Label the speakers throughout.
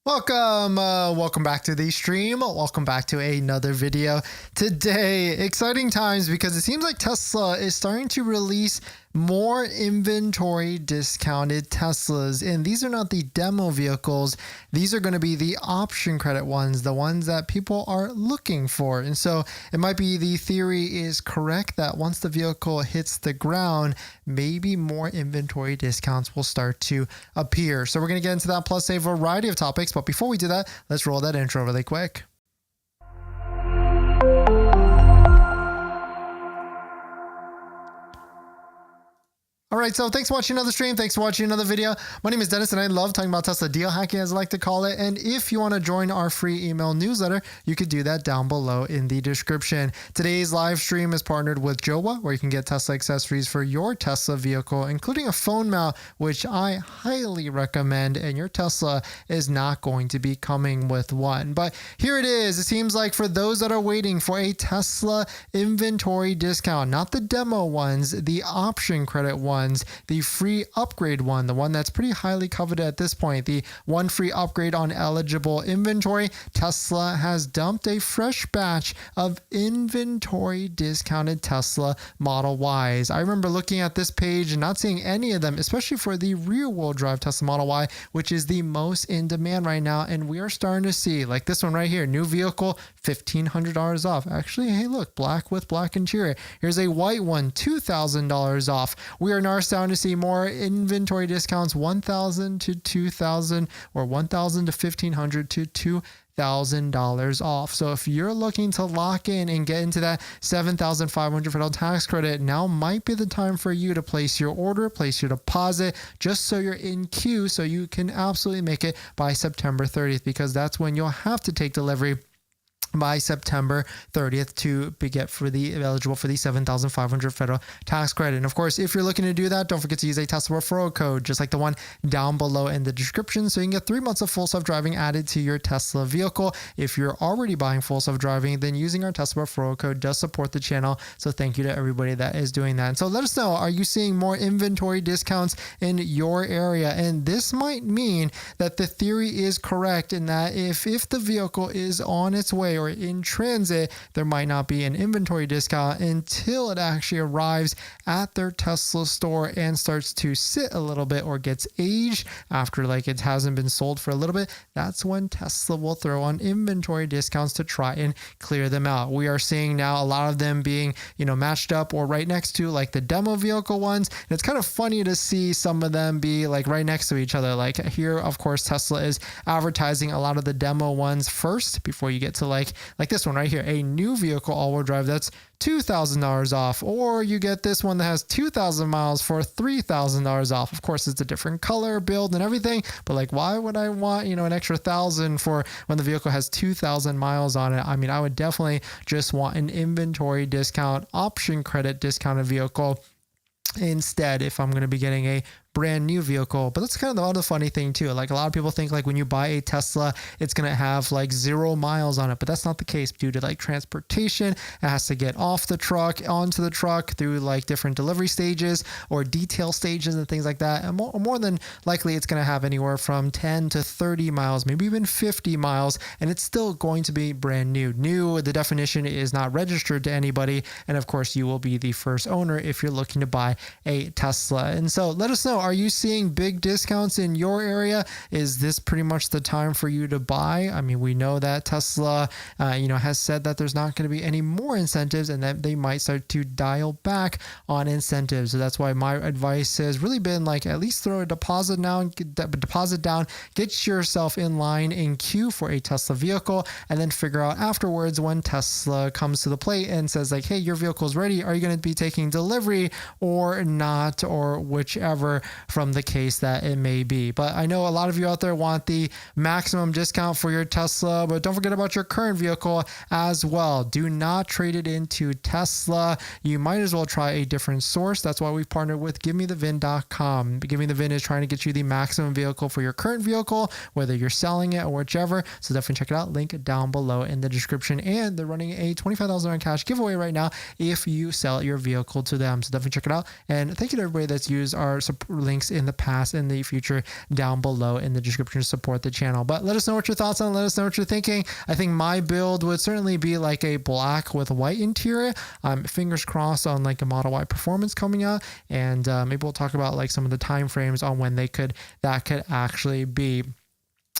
Speaker 1: Welcome back to the stream. Welcome back to another video. Today, exciting times because it seems like Tesla is starting to release more inventory discounted Teslas, and these are not the demo vehicles. These are going to be the option credit ones, the ones that people are looking for. And so it might be the theory is correct that once the vehicle hits the ground, maybe more inventory discounts will start to appear. So we're going to get into that plus a variety of topics. But before we do that, let's roll that intro really quick. All right, so thanks for watching another stream. Thanks for watching another video. My name is Dennis, and I love talking about Tesla deal hacking, as I like to call it. And if you want to join our free email newsletter, you could do that down below in the description. Today's live stream is partnered with Joah, where you can get Tesla accessories for your Tesla vehicle, including a phone mount, which I highly recommend. And your Tesla is not going to be coming with one. But here it is. It seems like for those that are waiting for a Tesla inventory discount, not the demo ones, the option credit ones, the free upgrade one, the one that's pretty highly coveted at this point, the one free upgrade on eligible inventory, Tesla has dumped a fresh batch of inventory discounted Tesla Model Ys. I remember looking at this page and not seeing any of them, especially for the rear-wheel drive Tesla Model Y, which is the most in demand right now. And we are starting to see, like this one right here, new vehicle, $1,500 off. Actually, hey, look, black with black interior. Here's a white one, $2,000 off. We are now starting to see more inventory discounts, $1,000 to $2,000 or $1,000 to $1,500 to $2,000 off. So if you're looking to lock in and get into that $7,500 federal tax credit, now might be the time for you to place your order, place your deposit, just so you're in queue so you can absolutely make it by September 30th, because that's when you'll have to take delivery by September 30th to get eligible for the $7,500 federal tax credit. And of course, if you're looking to do that, don't forget to use a Tesla referral code, just like the one down below in the description, so you can get 3 months of full self-driving added to your Tesla vehicle. If you're already buying full self-driving, then using our Tesla referral code does support the channel. So thank you to everybody that is doing that. And so let us know, are you seeing more inventory discounts in your area? And this might mean that the theory is correct in that if the vehicle is on its way or in transit, there might not be an inventory discount until it actually arrives at their Tesla store and starts to sit a little bit or gets aged after like it hasn't been sold for a little bit. That's when Tesla will throw on inventory discounts to try and clear them out. We are seeing now a lot of them being, matched up or right next to like the demo vehicle ones. And it's kind of funny to see some of them be like right next to each other. Like here, of course, Tesla is advertising a lot of the demo ones first before you get to like this one right here, a new vehicle all-wheel drive that's $2,000 off, or you get this one that has 2,000 miles for $3,000 off. Of course, it's a different color, build, and everything, but like, why would I want, an extra 1,000 for when the vehicle has 2,000 miles on it? I mean, I would definitely just want an inventory discount, option credit discounted vehicle instead if I'm going to be getting a brand new vehicle. But that's kind of the other funny thing too. Like a lot of people think like when you buy a Tesla, it's going to have like 0 miles on it, but that's not the case due to like transportation. It has to get off the truck, onto the truck through like different delivery stages or detail stages and things like that. And more than likely, it's going to have anywhere from 10 to 30 miles, maybe even 50 miles, and it's still going to be brand new. New, the definition is not registered to anybody. And of course, you will be the first owner if you're looking to buy a Tesla. And so let us know, are you seeing big discounts in your area? Is this pretty much the time for you to buy? I mean, we know that Tesla, has said that there's not going to be any more incentives and that they might start to dial back on incentives. So that's why my advice has really been like, at least throw a deposit down, get yourself in line in queue for a Tesla vehicle, and then figure out afterwards when Tesla comes to the plate and says like, hey, your vehicle is ready. Are you going to be taking delivery or not, or whichever from the case that it may be. But I know a lot of you out there want the maximum discount for your Tesla, but don't forget about your current vehicle as well. Do not trade it into Tesla. You might as well try a different source. That's why we've partnered with GiveMeTheVin.com. Give Me the VIN is trying to get you the maximum vehicle for your current vehicle, whether you're selling it or whichever. So definitely check it out. Link down below in the description. And they're running a $25,000 cash giveaway right now if you sell your vehicle to them. So definitely check it out. And thank you to everybody that's used our links in the past and the future down below in the description to support the channel. But let us know what your thoughts on it. Let us know what you're thinking. I think my build would certainly be like a black with white interior. Fingers crossed on like a Model Y Performance coming out, and maybe we'll talk about like some of the time frames on when that could actually be.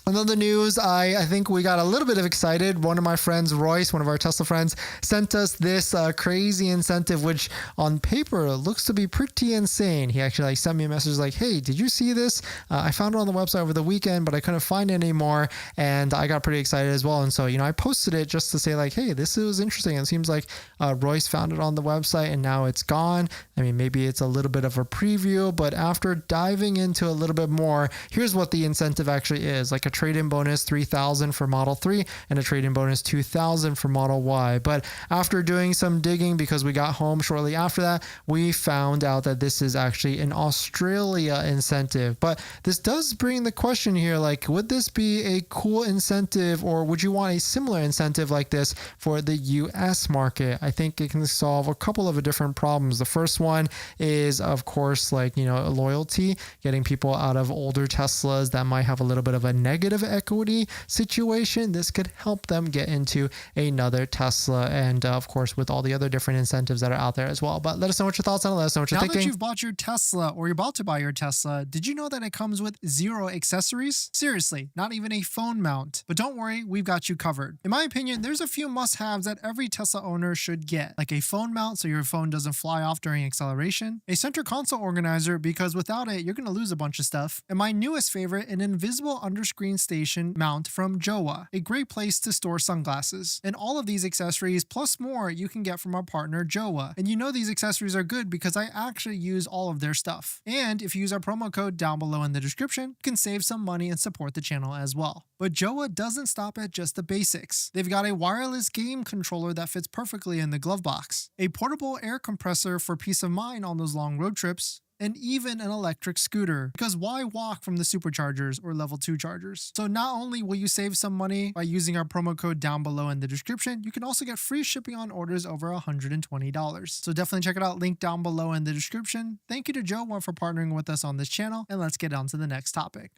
Speaker 1: Another news, I think we got a little bit of excited. One of my friends, Royce, one of our Tesla friends, sent us this crazy incentive, which on paper looks to be pretty insane. He actually sent me a message like, hey, did you see this? I found it on the website over the weekend, but I couldn't find it anymore. And I got pretty excited as well. And so, I posted it just to say like, hey, this is interesting. It seems like Royce found it on the website and now it's gone. I mean, maybe it's a little bit of a preview, but after diving into a little bit more, here's what the incentive actually is. Like a trade-in bonus $3,000 for Model 3 and a trade-in bonus $2,000 for Model Y. But after doing some digging, because we got home shortly after that, we found out that this is actually an Australia incentive. But this does bring the question here, like, would this be a cool incentive, or would you want a similar incentive like this for the US market? I think it can solve a couple of different problems. The first one is, of course, like, loyalty, getting people out of older Teslas that might have a little bit of a negative equity situation. This could help them get into another Tesla, and of course with all the other different incentives that are out there as well. But let us know what your thoughts on it. Let us know what you're thinking.
Speaker 2: Now that you've bought your Tesla, or you're about to buy your Tesla, did you know that it comes with 0 accessories? Seriously, not even a phone mount. But don't worry, we've got you covered. In my opinion, there's a few must-haves that every Tesla owner should get, like a phone mount so your phone doesn't fly off during acceleration, a center console organizer because without it, you're going to lose a bunch of stuff, and my newest favorite, an invisible underscreen station mount from Joah, a great place to store sunglasses. And all of these accessories plus more you can get from our partner Joah. And these accessories are good because I actually use all of their stuff. And if you use our promo code down below in the description, you can save some money and support the channel as well. But Joah doesn't stop at just the basics. They've got a wireless game controller that fits perfectly in the glove box, a portable air compressor for peace of mind on those long road trips, and even an electric scooter, because why walk from the superchargers or level 2 chargers? So not only will you save some money by using our promo code down below in the description, you can also get free shipping on orders over $120. So definitely check it out, link down below in the description. Thank you to Joah for partnering with us on this channel, and let's get on to the next topic.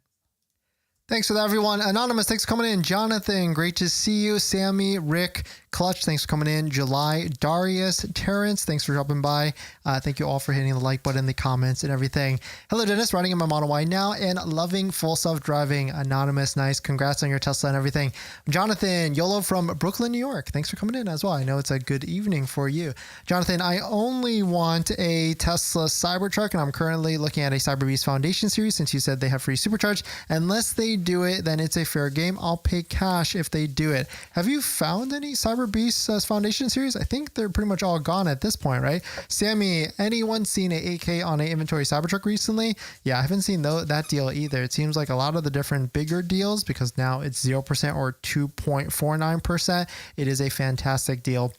Speaker 1: Thanks for that, everyone. Anonymous, thanks for coming in. Jonathan, great to see you. Sammy, Rick, Clutch, thanks for coming in. July, Darius, Terrence, thanks for dropping by. Thank you all for hitting the like button, the comments, and everything. Hello, Dennis, riding in my Model Y now and loving full self-driving. Anonymous, nice. Congrats on your Tesla and everything. Jonathan, YOLO from Brooklyn, New York. Thanks for coming in as well. I know it's a good evening for you. Jonathan, I only want a Tesla Cybertruck, and I'm currently looking at a Cyberbeast Foundation series since you said they have free supercharge. Unless they do it, then it's a fair game. I'll pay cash if they do it. Have you found any Cyberbeast Foundation series? I think they're pretty much all gone at this point, right? Sammy, anyone seen an 8K on an inventory Cybertruck recently? Yeah, I haven't seen that deal either. It seems like a lot of the different bigger deals, because now it's 0% or 2.49%. It is a fantastic deal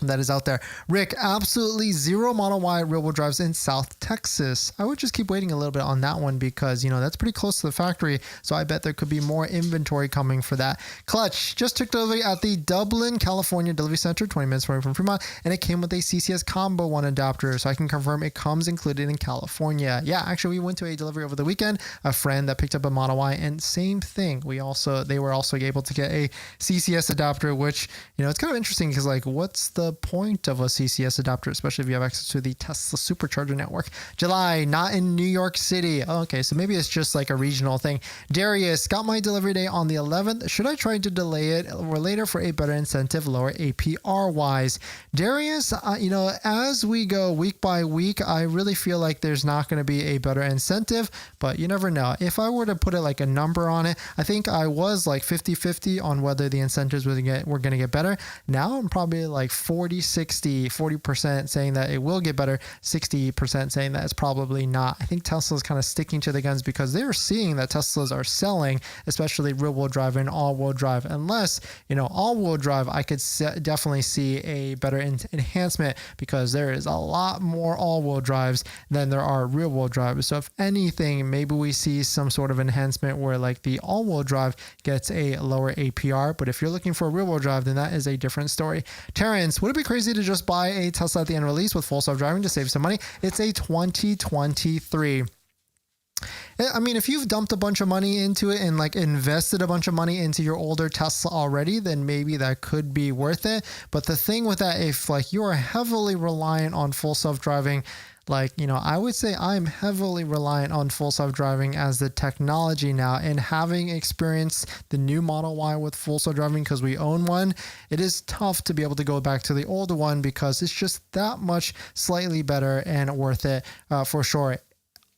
Speaker 1: that is out there. Rick, absolutely 0 Model Y rear-wheel drives in South Texas. I would just keep waiting a little bit on that one because, that's pretty close to the factory. So I bet there could be more inventory coming for that. Clutch, just took delivery at the Dublin, California delivery center, 20 minutes away from Fremont, and it came with a CCS Combo 1 adapter. So I can confirm it comes included in California. Yeah, actually we went to a delivery over the weekend, a friend that picked up a Model Y, and same thing. They were also able to get a CCS adapter, which, it's kind of interesting because like, what's the point of a CCS adapter, especially if you have access to the Tesla supercharger network? July, not in New York City. Oh, okay, so maybe it's just like a regional thing. Darius, got my delivery day on the 11th. Should I try to delay it or later for a better incentive, lower APR wise? Darius, as we go week by week, I really feel like there's not going to be a better incentive, but you never know. If I were to put it like a number on it, I think I was like 50-50 on whether the incentives were going to get better. Now I'm probably like 40% saying that it will get better, 60% saying that it's probably not. I think Tesla's kind of sticking to the guns because they're seeing that Teslas are selling, especially rear-wheel drive and all-wheel drive. Unless, all-wheel drive, I could definitely see a better enhancement because there is a lot more all-wheel drives than there are rear-wheel drives. So if anything, maybe we see some sort of enhancement where like the all-wheel drive gets a lower APR. But if you're looking for a rear-wheel drive, then that is a different story. Terrence, would it be crazy to just buy a Tesla at the end of release with full self-driving to save some money? It's a 2023 I mean, if you've dumped a bunch of money into it and like invested a bunch of money into your older Tesla already, then maybe that could be worth it. But the thing with that, if like you are heavily reliant on full self-driving, like, you know, I would say I'm heavily reliant on full self-driving as the technology now, and having experienced the new Model Y with full self-driving because we own one, it is tough to be able to go back to the older one because it's just that much slightly better and worth it for sure.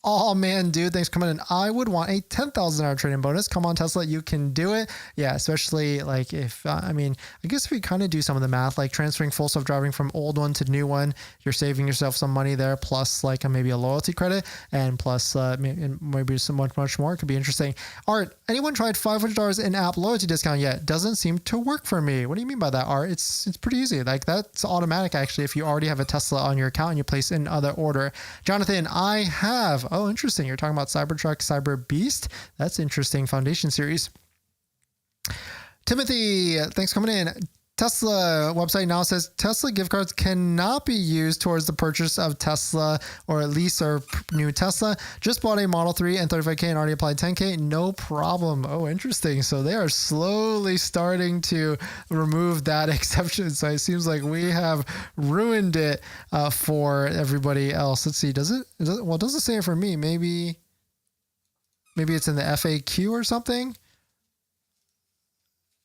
Speaker 1: Oh man, dude, thanks for coming in. I would want a $10,000 trade-in bonus. Come on, Tesla, you can do it. Yeah, especially like if, I mean, I guess we kind of do some of the math, like transferring full self-driving from old one to new one, you're saving yourself some money there, plus like maybe a loyalty credit, and plus maybe so much more. It could be interesting. Art, anyone tried $500 in-app loyalty discount yet? Doesn't seem to work for me. What do you mean by that, Art? It's pretty easy. Like that's automatic actually if you already have a Tesla on your account and you place in other order. Jonathan, I have. Oh, interesting. You're talking about Cybertruck, Cyber Beast. That's interesting. Foundation series. Timothy, thanks for coming in. Tesla website now says Tesla gift cards cannot be used towards the purchase of Tesla or lease or new Tesla. Just bought a Model 3 and 35K and already applied 10K. No problem. Oh, interesting. So they are slowly starting to remove that exception. So it seems like we have ruined it for everybody else. Let's see. Does it? Well, it doesn't say it for me. Maybe it's in the FAQ or something.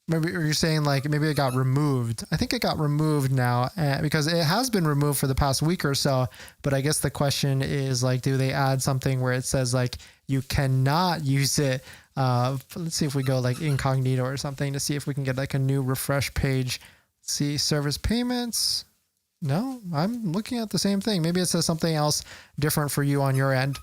Speaker 1: Maybe you're saying like maybe it got removed. I think it got removed now because it has been removed for the past week or so. But I guess the question is like, do they add something where it says like you cannot use it? Let's see if we go like incognito or something to see if we can get like a new refresh page. Let's see, service payments. No, I'm looking at the same thing. Maybe it says something else different for you on your end.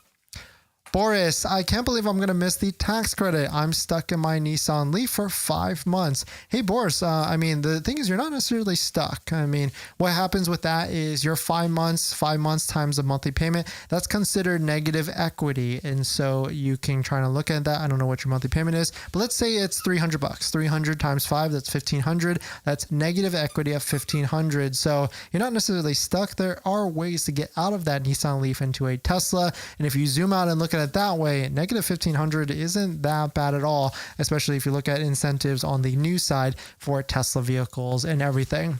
Speaker 1: Boris, I can't believe I'm going to miss the tax credit. I'm stuck in my Nissan Leaf for 5 months. Hey, Boris, I mean, the thing is you're not necessarily stuck. I mean, what happens with that is your 5 months times a monthly payment, that's considered negative equity. And so you can try to look at that. I don't know what your monthly payment is, but let's say it's $300. 300 times 5, that's 1,500. That's negative equity of 1,500. So you're not necessarily stuck. There are ways to get out of that Nissan Leaf into a Tesla. And if you zoom out and look at it that way, negative 1,500 isn't that bad at all, especially if you look at incentives on the new side for Tesla vehicles and everything.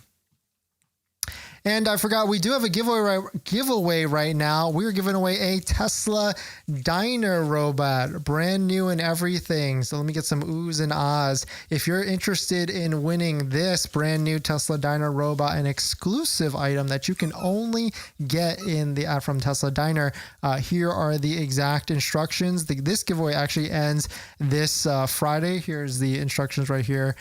Speaker 1: And I forgot, we do have a giveaway right now. We're giving away a Tesla diner robot, brand new and everything. So let me get some oohs and ahs. If you're interested in winning this brand new Tesla diner robot, an exclusive item that you can only get in the app from Tesla Diner, here are the exact instructions. This giveaway actually ends this Friday. Here's the instructions right here.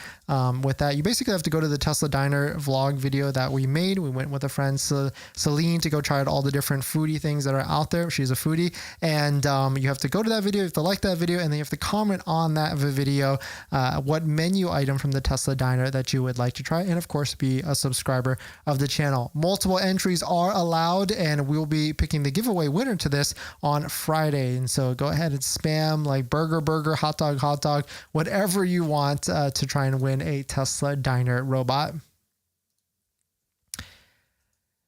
Speaker 1: With that, you basically have to go to the Tesla Diner vlog video that we made. We went with a friend, Celine, to go try out all the different foodie things that are out there. She's a foodie. And you have to go to that video, you have to like that video, and then you have to comment on that video what menu item from the Tesla Diner that you would like to try. And of course, be a subscriber of the channel. Multiple entries are allowed, and we'll be picking the giveaway winner to this on Friday. And so go ahead and spam like burger, hot dog, whatever you want to try and win a Tesla Diner robot.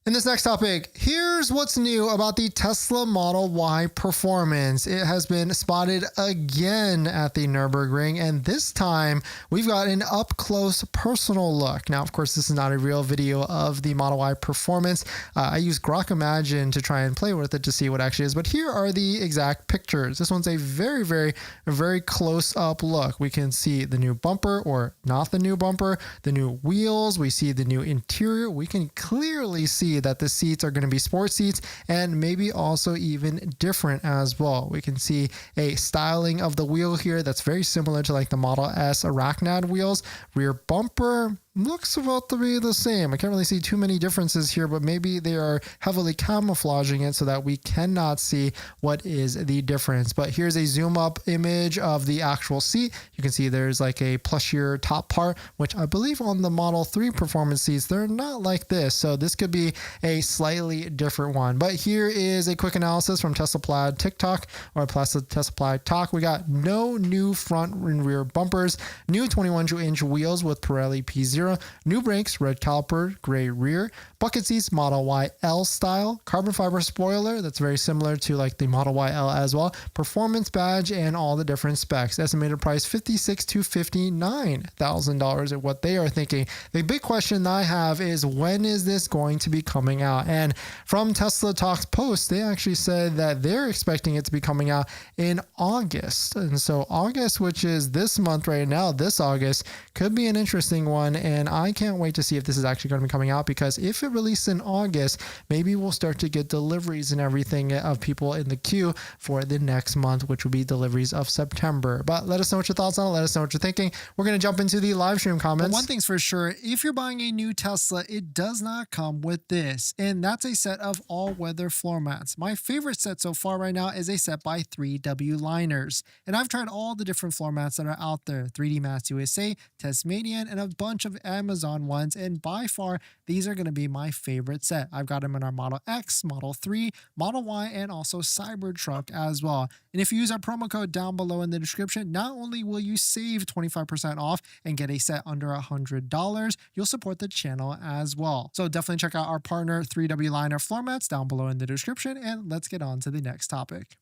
Speaker 1: In this next topic, here's what's new about the Tesla Model Y Performance. It has been spotted again at the Nürburgring, and this time we've got an up-close personal look. Now, of course, this is not a real video of the Model Y Performance. I use Grock AI to try and play with it to see what actually is, but here are the exact pictures. This one's a very close-up look. We can see the new bumper, or not the new bumper, the new wheels. We see the new interior. We can clearly see that the seats are going to be sport seats, and maybe also even different as well. We can see a styling of the wheel here that's very similar to like the Model S Arachnid wheels. Rear bumper looks about to be the same. I can't really see too many differences here, but maybe they are heavily camouflaging it so that we cannot see what is the difference. But here's a zoom up image of the actual seat. You can see there's like a plushier top part, which I believe on the Model 3 Performance seats, they're not like this. So this could be a slightly different one. But here is a quick analysis from Tesla Plaid TikTok, or Tesla Plaid Talk. We got no new front and rear bumpers, new 21-inch wheels with Pirelli P0, 2.0, new brakes, red caliper, gray rear, bucket seats, Model Y L style, carbon fiber spoiler that's very similar to like the Model Y L as well, performance badge, and all the different specs. Estimated price $56,000 to $59,000 at what they are thinking. The big question I have is, when is this going to be coming out? And from Tesla Talks Post, they actually said that they're expecting it to be coming out in August. And so August, which is this month right now, this August, could be an interesting one. And I can't wait to see if this is actually going to be coming out, because if it released in August, maybe we'll start to get deliveries and everything of people in the queue for the next month, which will be deliveries of September. But let us know what your thoughts on it. Let us know what you're thinking. We're going to jump into the live stream comments.
Speaker 2: But one thing's for sure, if you're buying a new Tesla, it does not come with this. And that's a set of all-weather floor mats. My favorite set so far right now is a set by 3W Liners. And I've tried all the different floor mats that are out there. 3D Mats USA, Tasmanian, and a bunch of Amazon ones. And by far, these are going to be my favorite set. I've got them in our Model X, Model 3, Model Y, and also Cybertruck as well. And if you use our promo code down below in the description, not only will you save 25% off and get a set under $100, you'll support the channel as well. So definitely check out our partner 3W Liner floor mats down below in the description, and let's get on to the next topic.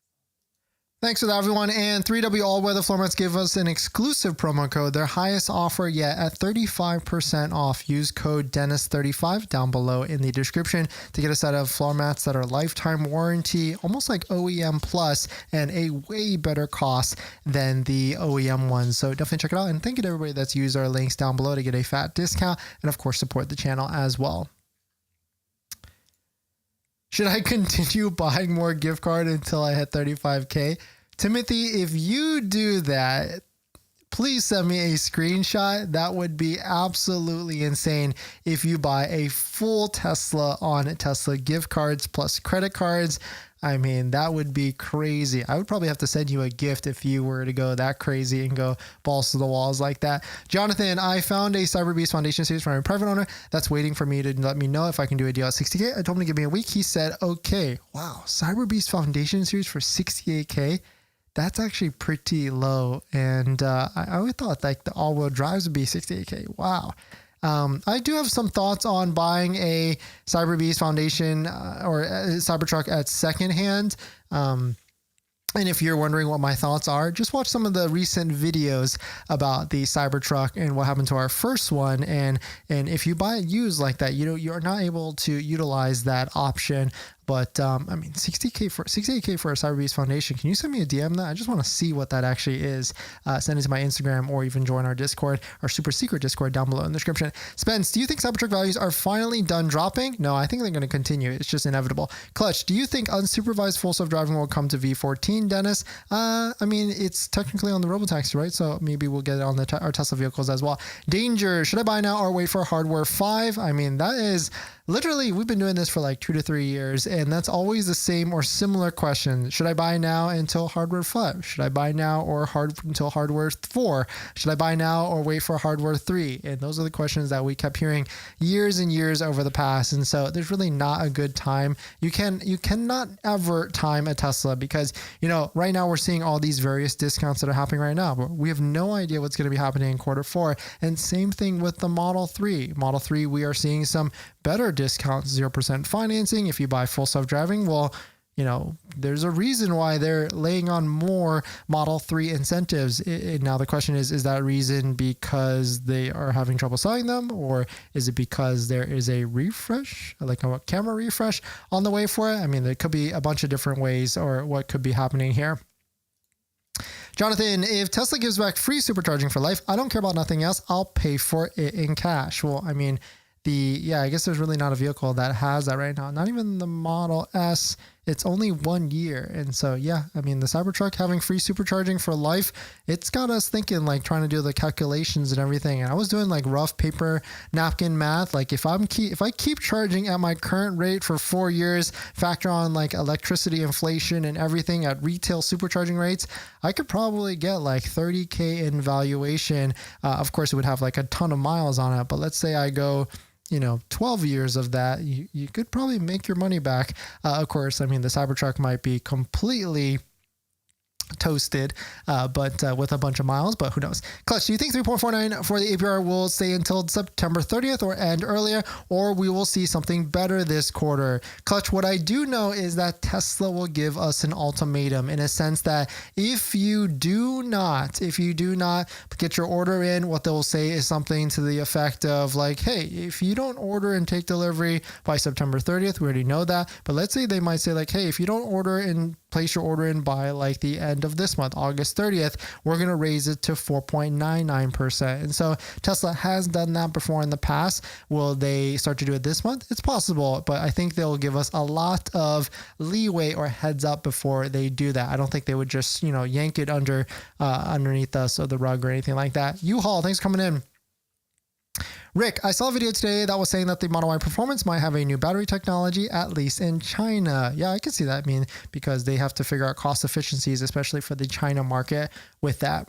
Speaker 1: Thanks for that, everyone. And 3W All Weather Floor Mats give us an exclusive promo code, their highest offer yet, at 35% off. Use code DENNIS35 down below in the description to get a set of floor mats that are lifetime warranty, almost like OEM Plus, and a way better cost than the OEM ones. So definitely check it out. And thank you to everybody that's used our links down below to get a fat discount, and of course support the channel as well. Should I continue buying more gift card until I hit 35K? Timothy, if you do that, please send me a screenshot. That would be absolutely insane if you buy a full Tesla on Tesla gift cards plus credit cards. I mean, that would be crazy. I would probably have to send you a gift if you were to go that crazy and go balls to the walls like that. Jonathan, I found a CyberBeast Foundation series from a private owner that's waiting for me to let me know if I can do a deal at 60K. I told him to give me a week. He said, okay. Wow. CyberBeast Foundation series for 68K. That's actually pretty low. And I would thought like the all-wheel drives would be 68K. Wow. I do have some thoughts on buying a CyberBeast Foundation or a Cybertruck at secondhand. And if you're wondering what my thoughts are, just watch some of the recent videos about the Cybertruck and what happened to our first one. And if you buy it used like that, you're not able to utilize that option. But I mean, 68K for a CyberBeast Foundation. Can you send me a DM that? I just want to see what that actually is. Send it to my Instagram or even join our Discord, our super secret Discord down below in the description. Spence, do you think Cybertruck values are finally done dropping? No, I think they're going to continue. It's just inevitable. Clutch, do you think unsupervised full self-driving will come to V14, Dennis? I mean, it's technically on the Robotaxi, right? So maybe we'll get it on our Tesla vehicles as well. Danger, should I buy now or wait for hardware 5? I mean, that is literally, we've been doing this for like 2 to 3 years, and that's always the same or similar question. Should I buy now until hardware 5? Should I buy now or until hardware 4? Should I buy now or wait for hardware 3? And those are the questions that we kept hearing years and years over the past. And so there's really not a good time. You cannot ever time a Tesla because, right now we're seeing all these various discounts that are happening right now, but we have no idea what's going to be happening in Q4. And same thing with the Model 3. Model 3, we are seeing some better discounts, 0% financing. If you buy full self-driving, well, there's a reason why they're laying on more Model 3 incentives. Now the question is that reason because they are having trouble selling them, or is it because there is a refresh, like a camera refresh on the way for it? I mean, there could be a bunch of different ways or what could be happening here. Jonathan, if Tesla gives back free supercharging for life, I don't care about nothing else. I'll pay for it in cash. Well, I mean, I guess there's really not a vehicle that has that right now. Not even the Model S. It's only 1 year. And so, yeah, I mean, the Cybertruck having free supercharging for life, it's got us thinking, like trying to do the calculations and everything. And I was doing like rough paper napkin math. Like if I keep charging at my current rate for 4 years, factor on like electricity inflation and everything at retail supercharging rates, I could probably get like 30K in valuation. Of course, it would have like a ton of miles on it. But let's say I go 12 years of that, you could probably make your money back. Of course, I mean, the Cybertruck might be completely toasted, but with a bunch of miles, but who knows. Clutch, do you think 3.49 for the APR will stay until September 30th or end earlier, or we will see something better this quarter? Clutch, what I do know is that Tesla will give us an ultimatum in a sense that if you do not get your order in, what they'll say is something to the effect of like, hey, if you don't order and take delivery by September 30th, we already know that, but let's say they might say like, hey, if you don't order and place your order in by like the end of this month, August 30th, we're going to raise it to 4.99%. And so Tesla has done that before in the past. Will they start to do it this month? It's possible, but I think they'll give us a lot of leeway or heads up before they do that. I don't think they would just, yank it underneath us or the rug or anything like that. U-Haul, thanks for coming in. Rick, I saw a video today that was saying that the Model Y Performance might have a new battery technology, at least in China. Yeah, I can see that. Because they have to figure out cost efficiencies, especially for the China market with that.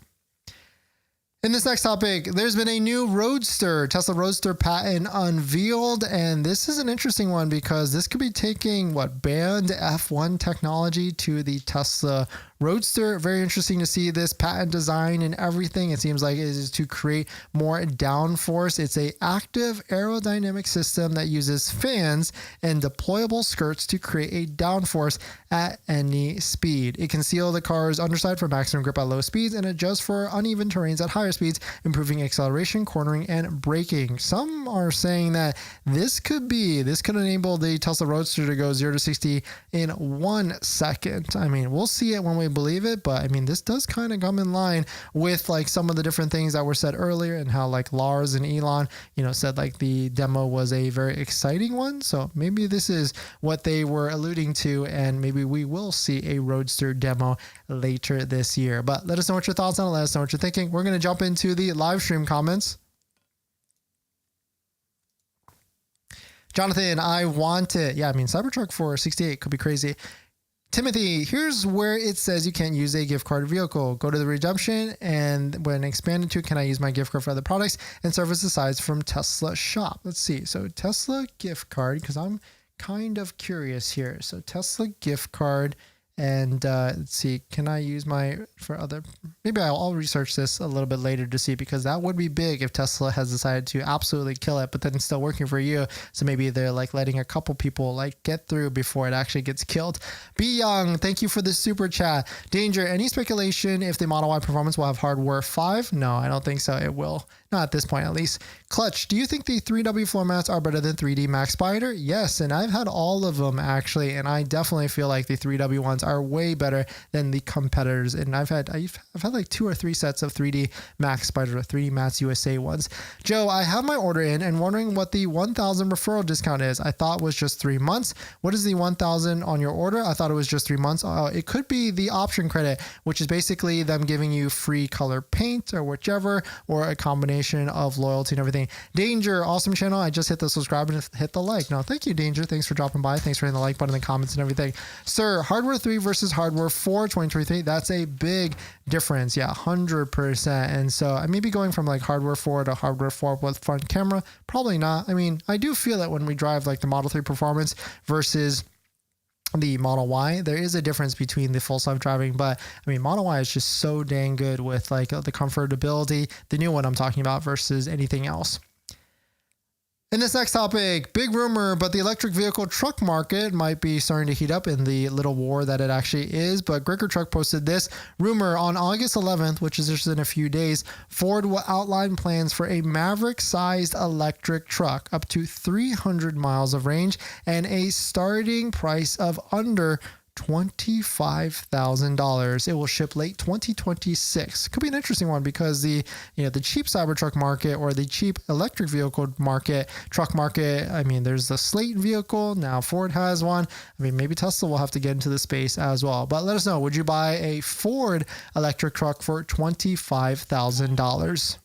Speaker 1: In this next topic, there's been a new Tesla Roadster Patent unveiled, and this is an interesting one because this could be taking band F1 technology to the Tesla Roadster. Very interesting to see this patent design and everything. It seems like it is to create more downforce. It's a active aerodynamic system that uses fans and deployable skirts to create a downforce at any speed. It can seal the car's underside for maximum grip at low speeds and adjust for uneven terrains at higher speeds, improving acceleration, cornering, and braking. Some are saying that this could enable the Tesla Roadster to go 0 to 60 in 1 second. We'll see it when we believe it, but this does kind of come in line with some of the different things that were said earlier and how Lars and Elon said the demo was a very exciting one. So maybe this is what they were alluding to, and maybe we will see a Roadster demo later this year. But let us know what your thoughts on it. Let us know what you're thinking. We're going to jump into the live stream comments. Jonathan, I want it. Yeah, Cybertruck for 68 could be crazy. Timothy, here's where it says you can't use a gift card vehicle. Go to the redemption, and when expanded to, can I use my gift card for other products and service aside from Tesla shop? Let's see. So Tesla gift card, because I'm kind of curious here. So Tesla gift card, and let's see, can I use maybe I'll research this a little bit later to see, because that would be big if Tesla has decided to absolutely kill it, but then it's still working for you. So maybe they're letting a couple people get through before it actually gets killed. Be Young, thank you for the super chat. Danger, any speculation if the Model Y Performance will have hardware 5? No, I don't think so. It will. Not at this point, at least. Clutch, do you think the 3W floor mats are better than 3D Max Spider? Yes, and I've had all of them actually, and I definitely feel like the 3W ones are way better than the competitors. And I've had 2 or 3 sets of 3D Max Spider or 3D Mats USA ones. Joe, I have my order in and wondering what the 1,000 referral discount is. I thought it was just 3 months. What is the 1,000 on your order? I thought it was just 3 months. It could be the option credit, which is basically them giving you free color paint or whichever, or a combination of loyalty and everything. Danger, awesome channel. I just hit the subscribe and hit the like. No, thank you, Danger. Thanks for dropping by. Thanks for hitting the like button in the comments and everything. Sir, hardware 3 versus hardware 4 2023. That's a big difference. Yeah, 100%. And so I may be going from hardware 4 to hardware 4 with front camera. Probably not. I do feel that when we drive the Model 3 Performance versus the Model Y, there is a difference between the full self-driving, but Model Y is just so dang good with the comfortability, the new one I'm talking about, versus anything else. In this next topic, big rumor, but the electric vehicle truck market might be starting to heat up in the little war that it actually is. But Gregor Truck posted this rumor on August 11th, which is just in a few days. Ford will outline plans for a Maverick-sized electric truck up to 300 miles of range and a starting price of under $25,000. It will ship late 2026. Could be an interesting one because the cheap Cybertruck market or the cheap electric vehicle market, truck market. There's the Slate vehicle. Now Ford has one. Maybe Tesla will have to get into the space as well. But let us know, would you buy a Ford electric truck for $25,000?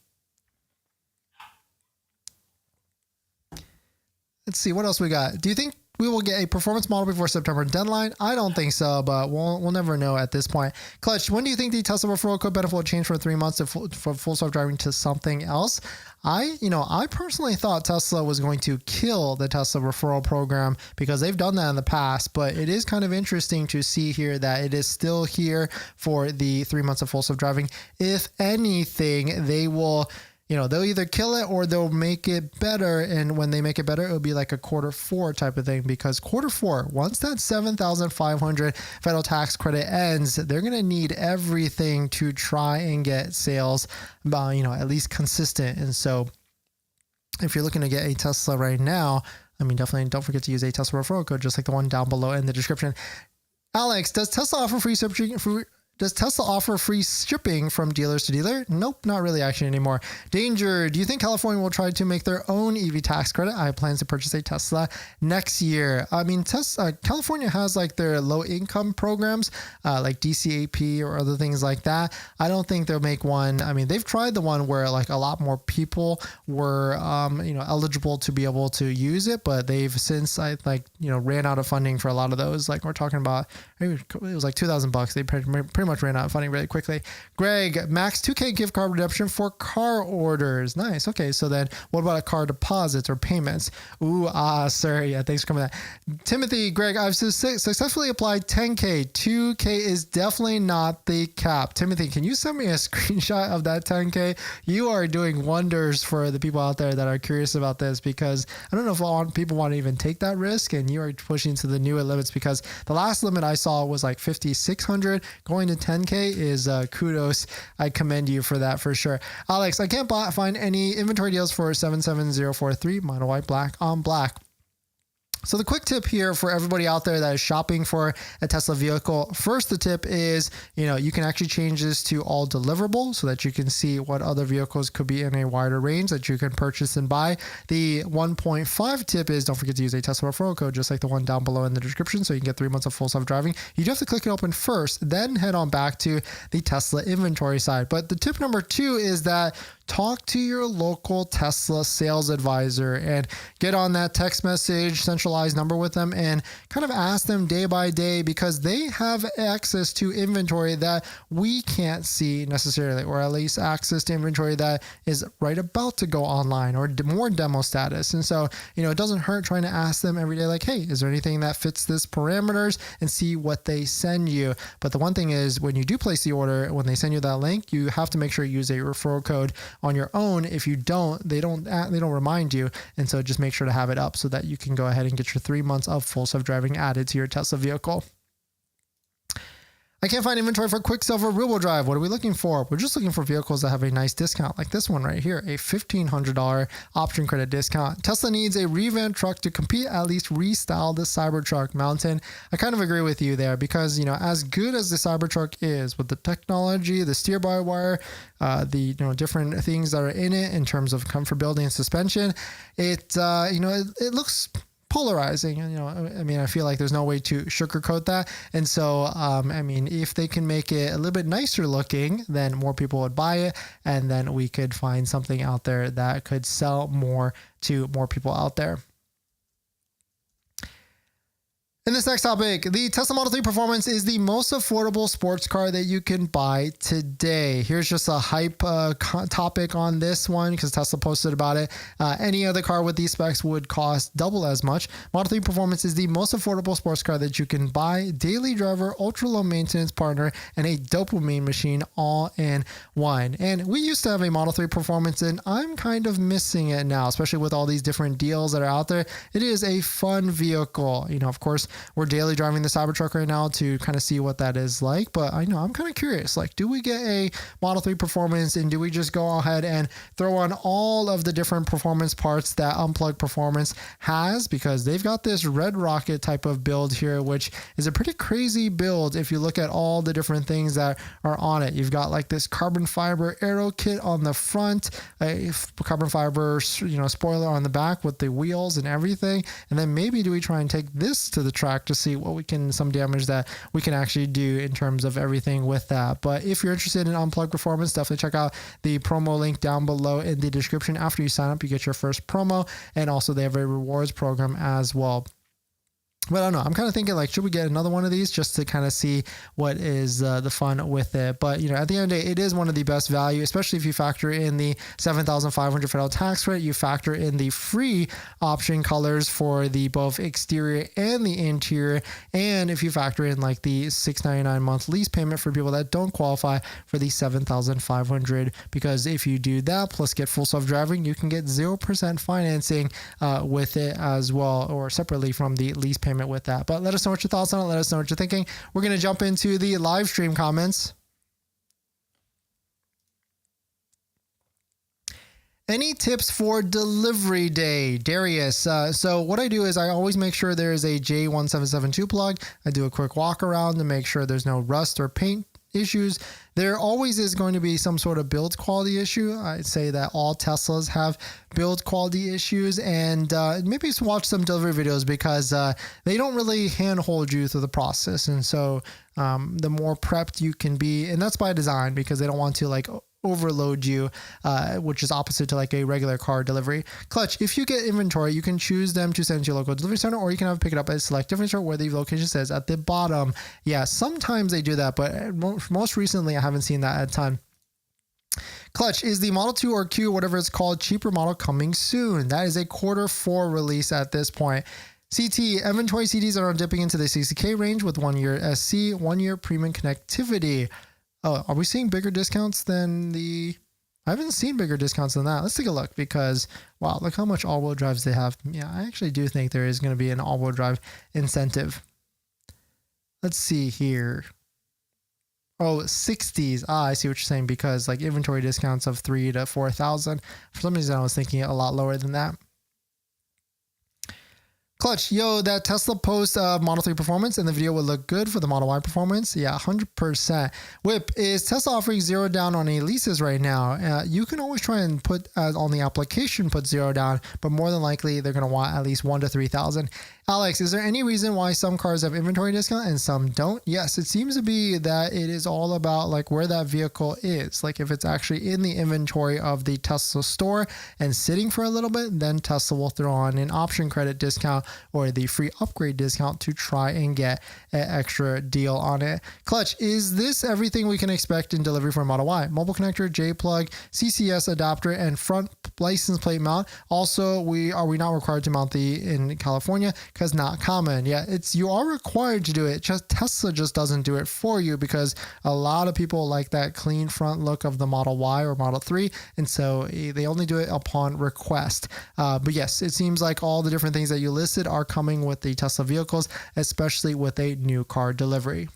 Speaker 1: Let's see what else we got. Do you think we will get a performance model before September deadline? I don't think so, but we'll never know at this point. Clutch, when do you think the Tesla referral code benefit will change from 3 months to full self-driving to something else? I personally thought Tesla was going to kill the Tesla referral program because they've done that in the past, but it is kind of interesting to see here that it is still here for the 3 months of full self-driving. If anything, they will, they'll either kill it or they'll make it better. And when they make it better, it'll be like a quarter 4 type of thing, because quarter 4, once that $7,500 federal tax credit ends, they're going to need everything to try and get sales, at least consistent. And so if you're looking to get a Tesla right now, definitely don't forget to use a Tesla referral code, just like the one down below in the description. Alex, does Tesla offer free shipping? Does Tesla offer free shipping from dealers to dealer? Nope, not really actually anymore. Danger, do you think California will try to make their own EV tax credit? I have plans to purchase a Tesla next year. California has like their low income programs, like DCAP or other things like that. I don't think they'll make one. They've tried the one where like a lot more people were, eligible to be able to use it, but they've since ran out of funding for a lot of those. Like we're talking about, it was like $2,000. They pretty much ran out of funding really quickly. Greg, max 2K gift card redemption for car orders. Nice. Okay, so then what about a car deposits or payments? Sir. Yeah, thanks for coming to that. Timothy, Greg, I've successfully applied 10K. 2K is definitely not the cap. Timothy, can you send me a screenshot of that 10K? You are doing wonders for the people out there that are curious about this, because I don't know if people want to even take that risk, and you are pushing to the newer limits, because the last limit I saw was like 5,600. Going to 10K is kudos. I commend you for that for sure. Alex, I can't find any inventory deals for 77043 Model Y black on black. So the quick tip here for everybody out there that is shopping for a Tesla vehicle. First, the tip is, you can actually change this to all deliverable so that you can see what other vehicles could be in a wider range that you can purchase and buy. The 1.5 tip is don't forget to use a Tesla referral code, just like the one down below in the description, so you can get 3 months of full self-driving. You do have to click it open first, then head on back to the Tesla inventory side. But the tip number 2 is that talk to your local Tesla sales advisor and get on that text message centralized number with them and kind of ask them day by day, because they have access to inventory that we can't see necessarily, or at least access to inventory that is right about to go online or more demo status. And so, it doesn't hurt trying to ask them every day, like, hey, is there anything that fits this parameters, and see what they send you. But the one thing is, when you do place the order, when they send you that link, you have to make sure you use a referral code on your own. If you don't, they don't remind you. And so just make sure to have it up so that you can go ahead and get your 3 months of full self-driving added to your Tesla vehicle. I can't find inventory for Quicksilver rear-wheel drive. What are we looking for? We're just looking for vehicles that have a nice discount, like this one right here, a $1,500 option credit discount. Tesla needs a revamped truck to compete, at least restyle the Cybertruck. Mountain, I kind of agree with you there, because, as good as the Cybertruck is with the technology, the steer-by-wire, the different things that are in it in terms of comfortability and suspension, it looks polarizing. I feel like there's no way to sugarcoat that. And so, if they can make it a little bit nicer looking, then more people would buy it. And then we could find something out there that could sell more to more people out there. In this next topic, the Tesla Model 3 Performance is the most affordable sports car that you can buy today. Here's just a hype topic on this one, because Tesla posted about it. Any other car with these specs would cost double as much. Model 3 Performance is the most affordable sports car that you can buy, daily driver, ultra low maintenance partner, and a dopamine machine all in one. And we used to have a Model 3 Performance, and I'm kind of missing it now, especially with all these different deals that are out there. It is a fun vehicle. Of course, we're daily driving the Cybertruck right now to kind of see what that is like, but I'm kind of curious, like, do we get a Model 3 Performance, and do we just go ahead and throw on all of the different performance parts that Unplugged Performance has? Because they've got this Red Rocket type of build here, which is a pretty crazy build if you look at all the different things that are on it. You've got like this carbon fiber aero kit on the front, a carbon fiber spoiler on the back with the wheels and everything, and then maybe do we try and take this to the track to see what some damage that we can actually do in terms of everything with that. But if you're interested in Unplugged Performance, definitely check out the promo link down below in the description. After you sign up, you get your first promo, and also they have a rewards program as well. But I don't know. I'm kind of thinking like, should we get another one of these just to kind of see what is the fun with it? But at the end of the day, it is one of the best value, especially if you factor in the $7,500 federal tax credit. You factor in the free option colors for the both exterior and the interior, and if you factor in like the $699 month lease payment for people that don't qualify for the $7,500, because if you do that plus get full self-driving, you can get 0% financing with it as well, or separately from the lease payment with that. But let us know what your thoughts on it. Let us know what you're thinking. We're going to jump into the live stream comments. Any tips for delivery day, Darius? So what I do is I always make sure there is a J1772 plug. I do a quick walk around to make sure there's no rust or paint issues. There always is going to be some sort of build quality issue. I'd say that all Teslas have build quality issues, and maybe watch some delivery videos, because they don't really handhold you through the process. And so the more prepped you can be, and that's by design, because they don't want to like overload you, which is opposite to like a regular car delivery. Clutch, if you get inventory, you can choose them to send to your local delivery center, or you can have pick it up at a select different store where the location says at the bottom. Yeah, sometimes they do that, but most recently I haven't seen that a ton. Clutch, is the Model 2 or Q, whatever it's called, cheaper model coming soon? That is a Q4 release at this point. CT, inventory CDs are dipping into the 60K range with 1 year SC, 1 year premium connectivity. Oh, are we seeing bigger discounts than the... I haven't seen bigger discounts than that. Let's take a look, because, wow, look how much all-wheel drives they have. Yeah, I actually do think there is going to be an all-wheel drive incentive. Let's see here. Oh, 60s. I see what you're saying, because like inventory discounts of 3,000 to 4,000. For some reason, I was thinking a lot lower than that. Clutch, yo, that Tesla post Model 3 performance and the video would look good for the Model Y performance. Yeah, 100%. Whip, is Tesla offering 0 down on any leases right now? You can always try and put on the application, put 0 down, but more than likely they're going to want at least 1,000 to 3,000. Alex, is there any reason why some cars have inventory discount and some don't? Yes, it seems to be that it is all about like where that vehicle is. Like if it's actually in the inventory of the Tesla store and sitting for a little bit, then Tesla will throw on an option credit discount or the free upgrade discount to try and get an extra deal on it. Clutch, is this everything we can expect in delivery for Model Y? Mobile connector, J-plug, CCS adapter, and front license plate mount. Also, are we not required to mount in California? Because not common. Yeah, you are required to do it. Just Tesla just doesn't do it for you, because a lot of people like that clean front look of the Model Y or Model 3, and so they only do it upon request. But yes, it seems like all the different things that you listed are coming with the Tesla vehicles, especially with a new car delivery.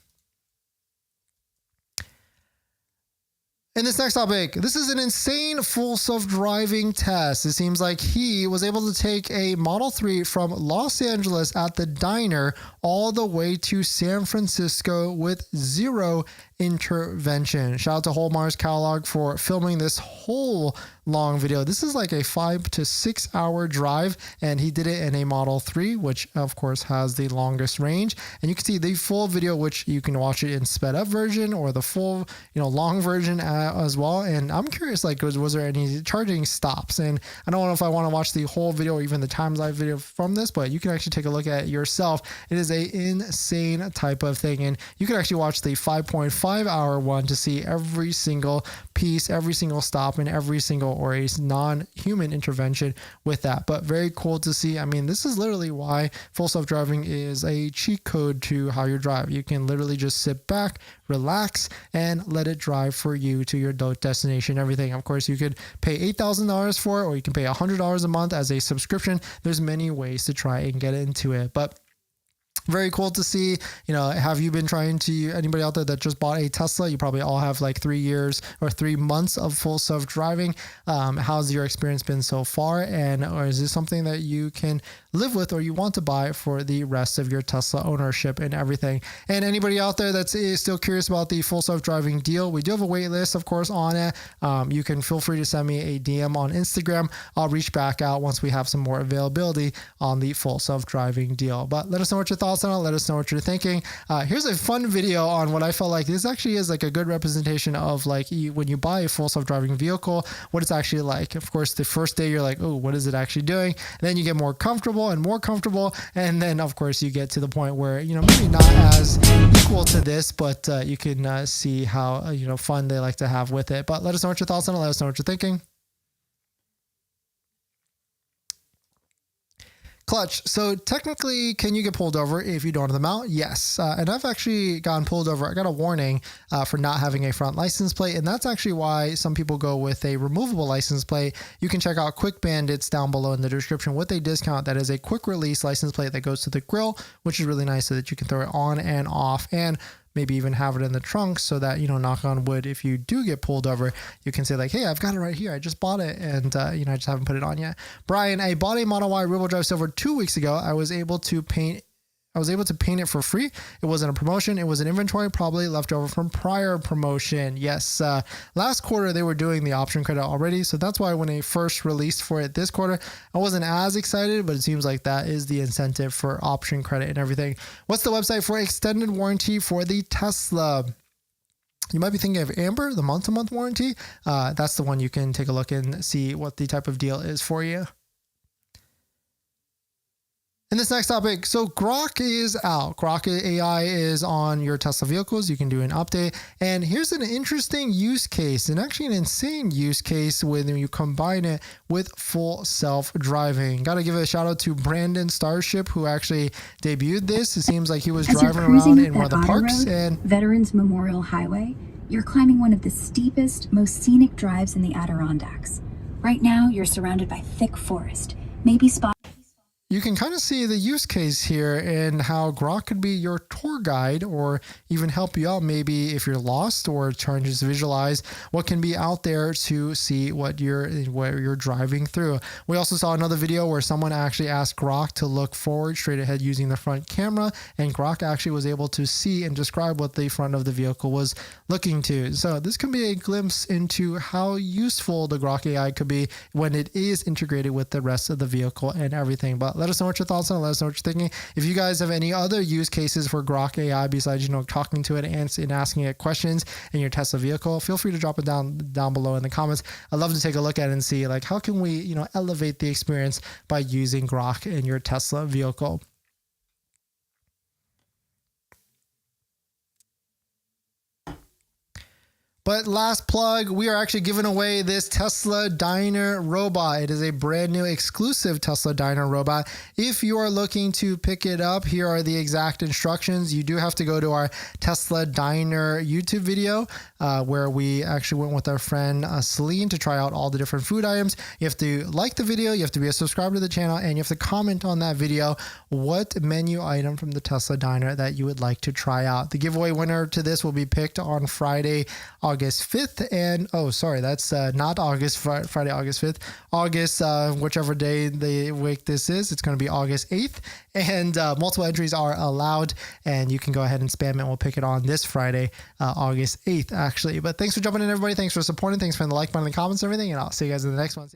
Speaker 1: In this next topic, this is an insane full self-driving test. It seems like he was able to take a Model 3 from Los Angeles at the diner all the way to San Francisco with 0 intervention. Shout out to Holmar's Catalog for filming this whole long video. This is like a 5 to 6 hour drive, and he did it in a Model 3, which of course has the longest range. And you can see the full video, which you can watch it in sped up version or the full, long version as well. And I'm curious, like, was there any charging stops? And I don't know if I want to watch the whole video or even the time-lapse video from this, but you can actually take a look at it yourself. It is a insane type of thing, and you can actually watch the 5.5 hour one to see every single piece, every single stop, and every single or a non-human intervention with that. But very cool to see. I mean, this is literally why full self-driving is a cheat code to how you drive. You can literally just sit back, relax, and let it drive for you to your destination, everything. Of course, you could pay $8,000 for it, or you can pay $100 a month as a subscription. There's many ways to try and get into it, but very cool to see. Have you been trying to, anybody out there that just bought a Tesla, you probably all have like 3 years or 3 months of full self-driving. How's your experience been so far? Or is this something that you can live with or you want to buy for the rest of your Tesla ownership and everything? And anybody out there that's still curious about the full self-driving deal, we do have a wait list, of course, on it. You can feel free to send me a DM on Instagram. I'll reach back out once we have some more availability on the full self-driving deal. But let us know what your thoughts thoughts on it. Let us know what you're thinking. Here's a fun video on what I felt like this actually is like a good representation of like when you buy a full self-driving vehicle, what it's actually like. Of course, the first day you're like, oh, what is it actually doing? And then you get more comfortable, and then of course you get to the point where, you know, maybe not as equal to this, but you can see how you know, fun they like to have with it. But let us know what your thoughts on it. Let us know what you're thinking. Clutch. So technically, can you get pulled over if you don't have the mount? Yes. And I've actually gotten pulled over. I got a warning for not having a front license plate. And that's actually why some people go with a removable license plate. You can check out Quick Bandits down below in the description with a discount that is a quick release license plate that goes to the grill, which is really nice so that you can throw it on and off, and maybe even have it in the trunk so that, you know, knock on wood, if you do get pulled over, you can say like, hey, I've got it right here. I just bought it. And, you know, I just haven't put it on yet. Brian, I bought a Model Y rear-wheel drive Silver 2 weeks ago. I was able to paint it for free. It wasn't a promotion. It was an inventory, probably left over from prior promotion. Yes. Last quarter, they were doing the option credit already. So that's why when they first released for it this quarter, I wasn't as excited, but it seems like that is the incentive for option credit and everything. What's the website for extended warranty for the Tesla? You might be thinking of Amber, the month-to-month warranty. That's the one you can take a look and see what the type of deal is for you. In this next topic, so Grock is out. Grock AI is on your Tesla vehicles. You can do an update. And here's an interesting use case, and actually an insane use case when you combine it with full self-driving. Got to give a shout out to Brandon Starship, who actually debuted this. It seems like he was driving around in one of the parks. And
Speaker 3: Veterans Memorial Highway, you're climbing one of the steepest, most scenic drives in the Adirondacks. Right now, you're surrounded by thick forest, maybe spot.
Speaker 1: You can kind of see the use case here and how Grock could be your tour guide or even help you out maybe if you're lost, or trying to just visualize what can be out there to see what you're driving through. We also saw another video where someone actually asked Grock to look forward straight ahead using the front camera, and Grock actually was able to see and describe what the front of the vehicle was looking to. So this can be a glimpse into how useful the Grock AI could be when it is integrated with the rest of the vehicle and everything. But let us know what your thoughts on it. Let us know what you're thinking. If you guys have any other use cases for Grock AI besides, you know, talking to it and asking it questions in your Tesla vehicle, feel free to drop it down below in the comments. I'd love to take a look at it and see like how can we, you know, elevate the experience by using Grock in your Tesla vehicle. But last plug, we are actually giving away this Tesla Diner robot. It is a brand new exclusive Tesla Diner robot. If you are looking to pick it up, here are the exact instructions. You do have to go to our Tesla Diner YouTube video where we actually went with our friend Celine to try out all the different food items. You have to like the video, you have to be a subscriber to the channel, and you have to comment on that video what menu item from the Tesla Diner that you would like to try out. The giveaway winner to this will be picked on Friday, August 5th, and that's not Friday, August 5th, August, whichever day the week this is, it's going to be August 8th, and multiple entries are allowed, and you can go ahead and spam it. We'll pick it on this Friday, August 8th, actually. But thanks for jumping in, everybody. Thanks for supporting. Thanks for the like button, the comments, and everything, and I'll see you guys in the next one.